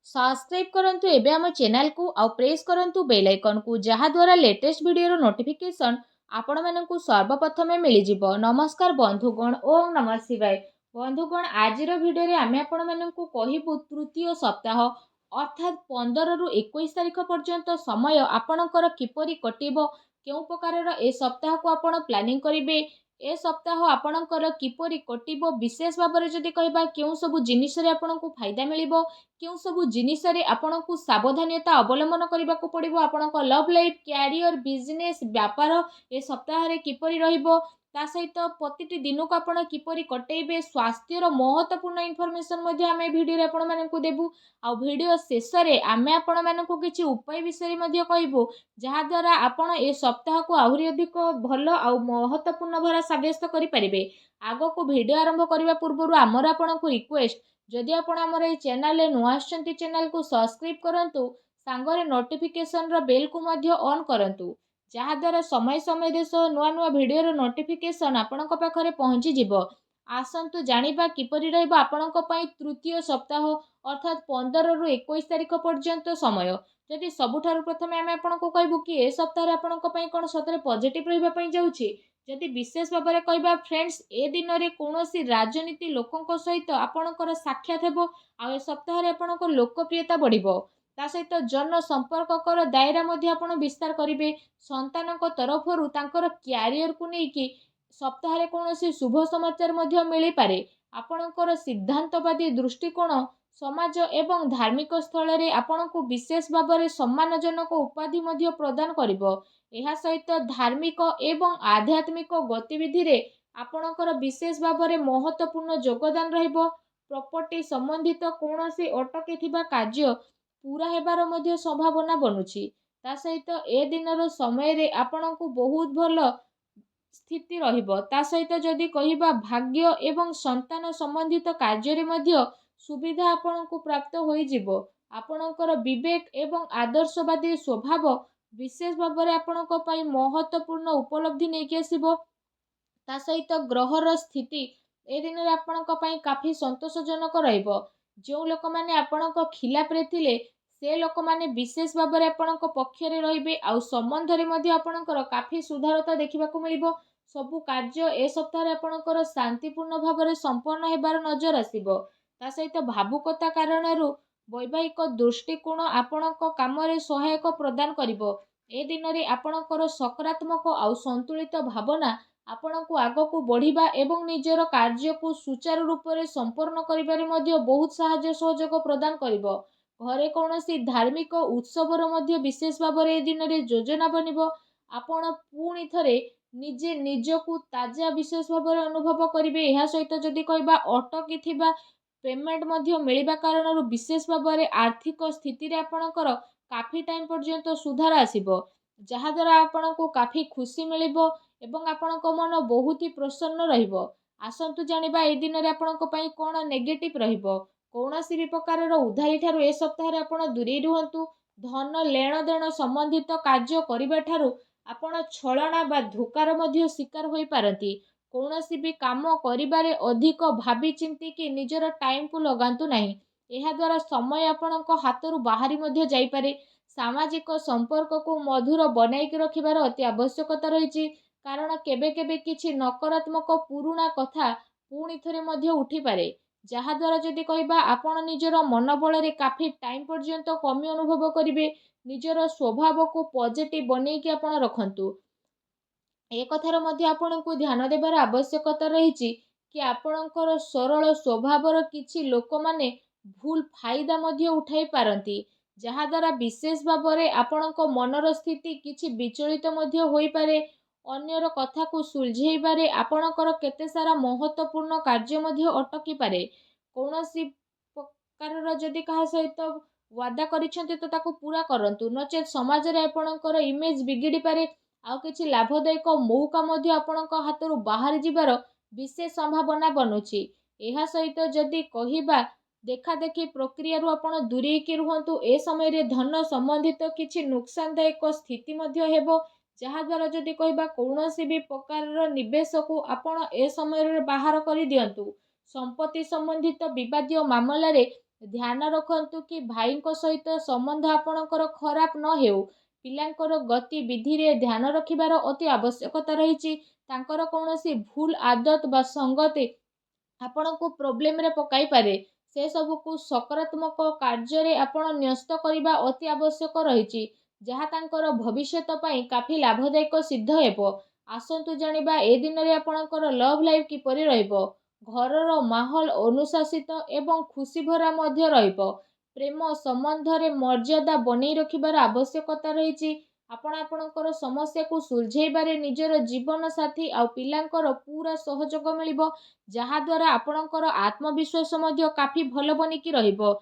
Subscribe करंतु एबे हम चैनल को आउ प्रेस करंतु बेल आइकन को जहा द्वारा लेटेस्ट वीडियो नोटिफिकेशन आपण मानकु सर्वप्रथमे मिली जिवो। नमस्कार बंधुगण, ओम नमः शिवाय। बंधुगण, आजिर वीडियो रे आमे आपण मानकु कहिबु तृतीय सप्ताह अर्थात 15 रु 21 तारिख पर्यंत समय आपणकर किपरि कटिबो, केउ प्रकारर ए सप्ताह को आपण प्लानिंग करिवे, ए सप्ताह आपणकर किपरि कटिबो, विशेष भाବରେ जदि कहबा केउ सब जिनिस रे आपणकु फायदा मिलिबो, केउ सब जिनिस रे आपणकु सावधानता अवलंबन करबाकू पड़िबो, आपणक लव लाइफ, कैरियर, बिजनेस, व्यापार ए सप्ताह रे किपरि रहिबो, ता सहित प्रतिटी दिन को आपण किपरि कटेइबे, स्वास्थ्यर महत्वपूर्ण इनफॉरमेशन मध्ये आमे वीडियो रे आपण मानकु देबु। आ वीडियो शेष रे आमे आपण मानकु किछि उपाय विषय मध्ये कहबो, जहा द्वारा आपण ए सप्ताह को आहुरी अधिक भलो आ महत्वपूर्ण भरा साब्यस्त करि परिबे। आगो को वीडियो आरंभ करबा पूर्वरु हमर आपणकु रिक्वेस्ट, जदि आपण हमर ए चैनल रे नुआ आछंती चैनल को सब्सक्राइब करंतु, सांगरे नोटिफिकेशन रो बेल को मध्ये ऑन करंतु, जहा द्वारा समय समय देश नुआ नुआ वीडियो रो नोटिफिकेशन आपणक पाखरे पहुंची जिवो। आसंतु जानिबा किपरि रहइबो आपणक पई तृतीय सप्ताह अर्थात 15 रु 21 तारिख पर्यंत समय। जदि सबुठारु प्रथमे आमे आपणको कहबु कि ए सप्ताह रे आपणक पई कोन सतरे पॉजिटिव रहिबा पई जाउछि। जदि विशेष भाବରେ कहबा फ्रेंड्स, ए दिन रे कोनोसी राजनीति लोकंक सहित आपणकर साक्षात हेबो, आ ए सप्ताह रे आपणक लोकप्रियता बढ़िबो। ता सहित जन संपर्ककर दायरा मध्ये आपण विस्तार करिवे। संतानक तरफरु तांकर कैरियर को नै कि सप्ताह रे कोनोसी शुभ समाचार मध्ये मिली पारे। आपणकर सिद्धांतवादी दृष्टिकोण समाज एवं धार्मिक स्थल रे आपणको विशेष भाବରେ सम्मानजनक उपाधि मध्ये प्रदान करिवो। एहा सहित धार्मिक एवं आध्यात्मिक गतिविधि रे आपणकर विशेष भाବରେ महत्वपूर्ण योगदान रहिबो। प्रॉपर्टी संबंधित कोनोसी अटकी थिबा कार्य पूरा हेबार मध्ये संभावना बनुछि। ता सहित ए दिनर समय रे आपणको बहुत भलो स्थिति रहिबो। ता सहित जदि कहिबा भाग्य एवं संतान संबंधित कार्य रे मध्ये सुविधा आपणको प्राप्त होई जिवो। आपणकर विवेक एवं आदर्शवादी स्वभाव विशेष भाବରେ आपणको पई महत्वपूर्ण उपलब्धि नै कि आसीबो। ता सहित ग्रहर स्थिति ए दिन रे आपणक पई काफी संतोषजनक रहिबो। जो लोक माने आपणक खिलाफ रे थिले से लोक माने विशेष भाବରେ आपणक पक्ष रे रहिबे, आ संबंध रे मध्ये आपणकर काफी सुधारता देखिबाकू मिलिबो। सबु कार्य ए सप्ताह रे आपणकर शांतिपूर्ण भाବରେ संपन्न हेबार नजर आसीबो। ता सहित भावुकता कारणरू वैवाहिक दृष्टिकोण आपणक काम रे सहायक प्रदान करिवो। ए दिन रे आपणकर सकारात्मक आ संतुलित भावना आपणको आगको बढ़िबा एवं निजर कार्य को सुचारू रूप रे संपन्न करिबारे मध्ये बहुत सहाय्य सहयोग प्रदान करिवो। घरे कोनोसी धार्मिक उत्सवर मध्ये विशेष भाବରେ ए दिन रे योजना बनिबो। आपण पुणी थरे निजे निजकु ताजा विशेष भाବରେ अनुभव करिवे। एहा सहित जदि कहबा अटकी थिबा पेमेंट मध्ये मिलिबा कारणरू विशेष भाବରେ आर्थिक स्थिति रे आपणकर काफी टाइम पर्यंत सुधार आसीबो, जहा द्वारा आपणको काफी खुशी मिलिबो एवं आपणक मन बहुत ही प्रसन्न रहिबो। आसंतु जानिबा ए दिन रे आपणक पई कोन नेगेटिव रहिबो। कोनोसी भी प्रकारर उधारी ठारू ए सप्ताह रे आपण दूरी रुहंतु। धन लेण देण संबंधित कार्य करिबा ठारू आपण छलना बा धोकार मध्ये शिकार होई पारंती। कोनोसी भी काम करिबारे अधिक भाबी चिंती कि निजर टाइम को लगांतु नाही। एहा द्वारा समय आपणक हातरू बाहरी मध्ये जाई पारे। सामाजिक संपर्क को मधुर बनाई के रखिबार अति आवश्यकता रहिछि, कारण केबे केबे किछि नकारात्मक पुरुणा कथा पुणी थरे मध्ये उठी पारे, जहा द्वारा जदि कहबा आपण निजर मनोबल रे काफी टाइम पर्यंत कमी अनुभव करिवे। निजर स्वभाव को पॉजिटिव बनै कि आपण रखंतु। ए कथार मध्ये आपणको ध्यान देबार आवश्यकता रहिछि कि आपणकर सरल स्वभावर किछि लोक माने भूल फायदा मध्ये उठाई पारंती, जहा द्वारा विशेष भाବରେ आपणक मनर स्थिति किछि विचलित मध्ये होई पारे। अन्यर कथा को सुलझेइबारे आपणकर केते सारा महत्वपूर्ण कार्य मध्ये अटकी पारे। कोनोसी प्रकारर जदि कहा सहित वादा करिसेंती तो ताको पूरा करंतु, नचेत समाज रे आपणकर इमेज बिगिड़ी पारे। आ किछि लाभदायक मौका मध्ये आपणक हातरू बाहर जिबार विशेष संभावना बनुछि। एहा सहित जदि कहिबा देखा देखी प्रक्रिया रु आपण दूरी के रुहंतु। ए समय रे धन संबंधित किछि नुकसानदायक स्थिति मध्ये हेबो, जहा द्वारा जदि कहबा कोनोसी भी प्रकारर निवेश को आपण ए समय रे बाहर करि दियंतु। संपत्ति संबंधित विवादीय मामला रे ଧ୍ୟାନ ରଖନ୍ତୁ କି ଭାଇଙ୍କ ସହିତ ସମ୍ବନ୍ଧ ଆପଣଙ୍କର ଖରାପ ନ ହେଉ। ପିଲାଙ୍କର ଗତିବିଧିରେ ଧ୍ୟାନ ରଖିବାର ଅତି ଆବଶ୍ୟକତା ରହିଛି। ତାଙ୍କର କୌଣସି ଭୁଲ ଆଦତ ବା ସଙ୍ଗତି ଆପଣଙ୍କୁ ପ୍ରୋବ୍ଲେମରେ ପକାଇପାରେ। ସେସବୁକୁ ସକାରାତ୍ମକ କାର୍ଯ୍ୟରେ ଆପଣ ନ୍ୟସ୍ତ କରିବା ଅତି ଆବଶ୍ୟକ ରହିଛି, ଯାହା ତାଙ୍କର ଭବିଷ୍ୟତ ପାଇଁ କାଫି ଲାଭଦାୟକ ସିଦ୍ଧ ହେବ। ଆସନ୍ତୁ ଜାଣିବା ଏ ଦିନରେ ଆପଣଙ୍କର ଲଭ୍ ଲାଇଫ୍ କିପରି ରହିବ। ଘରର ମାହୋଲ ଅନୁଶାସିତ ଏବଂ ଖୁସିଭରା ମଧ୍ୟ ରହିବ। ପ୍ରେମ ସମ୍ବନ୍ଧରେ ମର୍ଯ୍ୟାଦା ବନେଇ ରଖିବାର ଆବଶ୍ୟକତା ରହିଛି। ଆପଣ ଆପଣଙ୍କର ସମସ୍ୟାକୁ ସୁଲଝେଇବାରେ ନିଜର ଜୀବନସାଥୀ ଆଉ ପିଲାଙ୍କର ପୁରା ସହଯୋଗ ମିଳିବ, ଯାହାଦ୍ୱାରା ଆପଣଙ୍କର ଆତ୍ମବିଶ୍ୱାସ ମଧ୍ୟ କାଫି ଭଲ ବନିକି ରହିବ।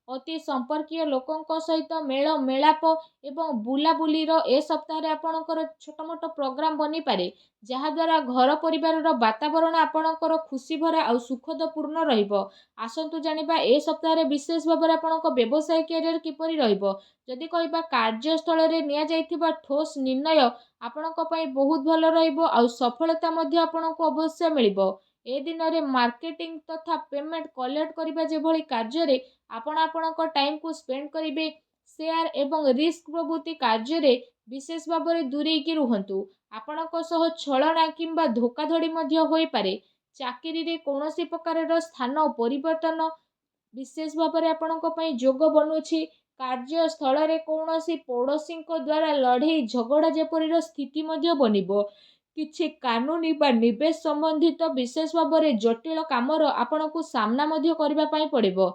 ଅତି ସମ୍ପର୍କୀୟ ଲୋକଙ୍କ ସହିତ ମେଳ ମେଳାପ ଏବଂ ବୁଲାବୁଲିର ଏ ସପ୍ତାହରେ ଆପଣଙ୍କର ଛୋଟ ମୋଟ ପ୍ରୋଗ୍ରାମ ବନିପାରେ, ଯାହାଦ୍ୱାରା ଘର ପରିବାରର ବାତାବରଣ ଆପଣଙ୍କର ଖୁସିଭରା ଆଉ ସୁଖଦପୂର୍ଣ୍ଣ ରହିବ। ଆସନ୍ତୁ ଜାଣିବା ଏ ସପ୍ତାହରେ ବିଶେଷ ଭାବରେ ଆପଣଙ୍କ ବ୍ୟବସାୟ କ୍ୟାରିୟର କିପରି ରହିବ। ଯଦି କହିବା କାର୍ଯ୍ୟସ୍ଥଳରେ ନିଆଯାଇଥିବା ଠୋସ୍ ନିର୍ଣ୍ଣୟ ଆପଣଙ୍କ ପାଇଁ ବହୁତ ଭଲ ରହିବ ଆଉ ସଫଳତା ମଧ୍ୟ ଆପଣଙ୍କୁ ଅବଶ୍ୟ ମିଳିବ। ଏ ଦିନରେ ମାର୍କେଟିଂ ତଥା ପେମେଣ୍ଟ କଲେକ୍ଟ କରିବା ଯେଭଳି କାର୍ଯ୍ୟରେ ଆପଣ ଆପଣଙ୍କ ଟାଇମକୁ ସ୍ପେଣ୍ଡ କରିବେ, ସେୟାର ଏବଂ ରିସ୍କ ପ୍ରଭୃତି କାର୍ଯ୍ୟରେ ବିଶେଷ ଭାବରେ ଦୂରେଇକି ରୁହନ୍ତୁ। ଆପଣଙ୍କ ସହ ଛଳନା କିମ୍ବା ଧୋକାଧଡ଼ି ମଧ୍ୟ ହୋଇପାରେ। ଚାକିରିରେ କୌଣସି ପ୍ରକାରର ସ୍ଥାନ ପରିବର୍ତ୍ତନ ବିଶେଷ ଭାବରେ ଆପଣଙ୍କ ପାଇଁ ଯୋଗ ବନୁଛି। କାର୍ଯ୍ୟସ୍ଥଳରେ କୌଣସି ପଡ଼ୋଶୀଙ୍କ ଦ୍ୱାରା ଲଢ଼େଇ ଝଗଡ଼ା ଯେପରିର ସ୍ଥିତି ମଧ୍ୟ ବନିବ। କିଛି କାନୁନି ବା ନିବେଶ ସମ୍ବନ୍ଧିତ ବିଶେଷ ଭାବରେ ଜଟିଳ କାମର ଆପଣଙ୍କୁ ସାମ୍ନା ମଧ୍ୟ କରିବା ପାଇଁ ପଡ଼ିବ।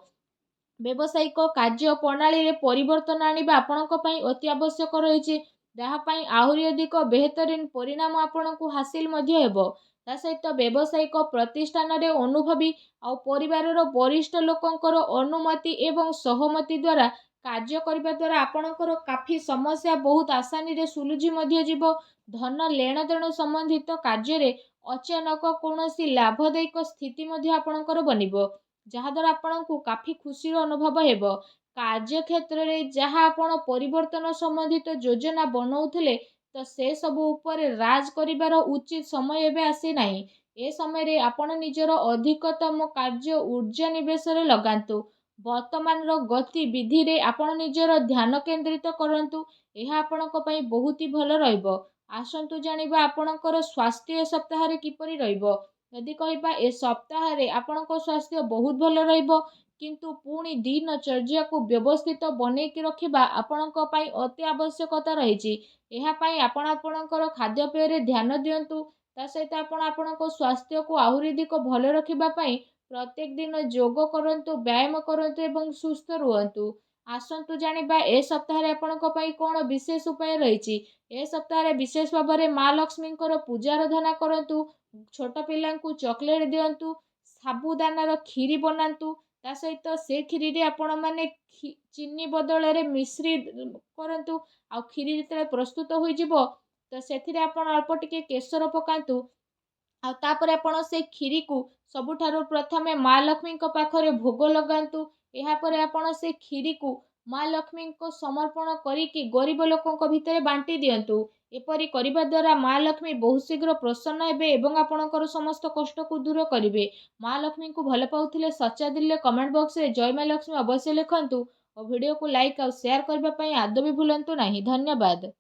ବ୍ୟବସାୟିକ କାର୍ଯ୍ୟ ପ୍ରଣାଳୀରେ ପରିବର୍ତ୍ତନ ଆଣିବା ଆପଣଙ୍କ ପାଇଁ ଅତି ଆବଶ୍ୟକ ରହିଛି, ଯାହା ପାଇଁ ଆହୁରି ଅଧିକ ବେହତରିନ ପରିଣାମ ଆପଣଙ୍କୁ ହାସିଲ ମଧ୍ୟ ହେବ। ତା ସହିତ ବ୍ୟବସାୟିକ ପ୍ରତିଷ୍ଠାନରେ ଅନୁଭବୀ ଆଉ ପରିବାରର ବରିଷ୍ଠ ଲୋକଙ୍କର ଅନୁମତି ଏବଂ ସହମତି ଦ୍ୱାରା କାର୍ଯ୍ୟ କରିବା ଦ୍ୱାରା ଆପଣଙ୍କର କାଫି ସମସ୍ୟା ବହୁତ ଆସାନୀରେ ସୁଲଝି ମଧ୍ୟ ଯିବ। ଧନ ଲେଣଦେଣ ସମ୍ବନ୍ଧିତ କାର୍ଯ୍ୟରେ ଅଚାନକ କୌଣସି ଲାଭଦାୟକ ସ୍ଥିତି ମଧ୍ୟ ଆପଣଙ୍କର ବନିବ, ଯାହାଦ୍ୱାରା ଆପଣଙ୍କୁ କାଫି ଖୁସିର ଅନୁଭବ ହେବ। କାର୍ଯ୍ୟକ୍ଷେତ୍ରରେ ଯାହା ଆପଣ ପରିବର୍ତ୍ତନ ସମ୍ବନ୍ଧିତ ଯୋଜନା ବନଉଥିଲେ, ତ ସେସବୁ ଉପରେ ରାଜ କରିବାର ଉଚିତ ସମୟ ଏବେ ଆସିନାହିଁ। ଏ ସମୟରେ ଆପଣ ନିଜର ଅଧିକତମ କାର୍ଯ୍ୟ ଊର୍ଜା ନିବେଶରେ ଲଗାନ୍ତୁ। ବର୍ତ୍ତମାନର ଗତିବିଧିରେ ଆପଣ ନିଜର ଧ୍ୟାନ କେନ୍ଦ୍ରିତ କରନ୍ତୁ। ଏହା ଆପଣଙ୍କ ପାଇଁ ବହୁତ ହି ଭଲ ରହିବ। ଆସନ୍ତୁ ଜାଣିବା ଆପଣଙ୍କର ସ୍ୱାସ୍ଥ୍ୟ ଏ ସପ୍ତାହରେ କିପରି ରହିବ। ଯଦି କହିବା ଏ ସପ୍ତାହରେ ଆପଣଙ୍କ ସ୍ୱାସ୍ଥ୍ୟ ବହୁତ ଭଲ ରହିବ, କିନ୍ତୁ ପୁଣି ଦିନଚର୍ଯ୍ୟାକୁ ବ୍ୟବସ୍ଥିତ ବନେଇକି ରଖିବା ଆପଣଙ୍କ ପାଇଁ ଅତି ଆବଶ୍ୟକତା ରହିଛି। ଏହା ପାଇଁ ଆପଣ ଆପଣଙ୍କର ଖାଦ୍ୟପେୟରେ ଧ୍ୟାନ ଦିଅନ୍ତୁ। ତା ସହିତ ଆପଣ ଆପଣଙ୍କ ସ୍ୱାସ୍ଥ୍ୟକୁ ଆହୁରି ଅଧିକ ଭଲ ରଖିବା ପାଇଁ ପ୍ରତ୍ୟେକ ଦିନ ଯୋଗ କରନ୍ତୁ, ବ୍ୟାୟାମ କରନ୍ତୁ ଏବଂ ସୁସ୍ଥ ରୁହନ୍ତୁ। ଆସନ୍ତୁ ଜାଣିବା ଏ ସପ୍ତାହରେ ଆପଣଙ୍କ ପାଇଁ କ'ଣ ବିଶେଷ ଉପାୟ ରହିଛି। ଏ ସପ୍ତାହରେ ବିଶେଷ ଭାବରେ ମା ଲକ୍ଷ୍ମୀଙ୍କର ପୂଜା ଆରାଧନା କରନ୍ତୁ, ଛୋଟ ପିଲାଙ୍କୁ ଚକୋଲେଟ୍ ଦିଅନ୍ତୁ, ସାବୁଦାନାର କ୍ଷୀରି ବନାନ୍ତୁ। ତା ସହିତ ସେ କ୍ଷୀରିରେ ଆପଣମାନେ ଚିନି ବଦଳରେ ମିଶ୍ରି କରନ୍ତୁ। ଆଉ କ୍ଷୀରି ଯେତେବେଳେ ପ୍ରସ୍ତୁତ ହୋଇଯିବ, ତ ସେଥିରେ ଆପଣ ଅଳ୍ପ ଟିକେ କେଶର ପକାନ୍ତୁ। ଆଉ ତାପରେ ଆପଣ ସେ କ୍ଷୀରିକୁ ସବୁଠାରୁ ପ୍ରଥମେ ମା ଲକ୍ଷ୍ମୀଙ୍କ ପାଖରେ ଭୋଗ ଲଗାନ୍ତୁ। ଏହାପରେ ଆପଣ ସେ କ୍ଷୀରିକୁ ମା ଲକ୍ଷ୍ମୀଙ୍କ ସମର୍ପଣ କରିକି ଗରିବ ଲୋକଙ୍କ ଭିତରେ ବାଣ୍ଟି ଦିଅନ୍ତୁ। ଏପରି କରିବା ଦ୍ୱାରା ମା ଲକ୍ଷ୍ମୀ ବହୁତ ଶୀଘ୍ର ପ୍ରସନ୍ନ ହେବେ ଏବଂ ଆପଣଙ୍କର ସମସ୍ତ କଷ୍ଟକୁ ଦୂର କରିବେ। ମା ଲକ୍ଷ୍ମୀଙ୍କୁ ଭଲ ପାଉଥିଲେ ସଚ୍ଚା ଦିଲରେ କମେଣ୍ଟ ବକ୍ସରେ ଜୟ ମା ଲକ୍ଷ୍ମୀ ଅବଶ୍ୟ ଲେଖନ୍ତୁ ଓ ଭିଡ଼ିଓକୁ ଲାଇକ୍ ଆଉ ସେୟାର କରିବା ପାଇଁ ଆଦୌ ବି ଭୁଲନ୍ତୁ ନାହିଁ। ଧନ୍ୟବାଦ।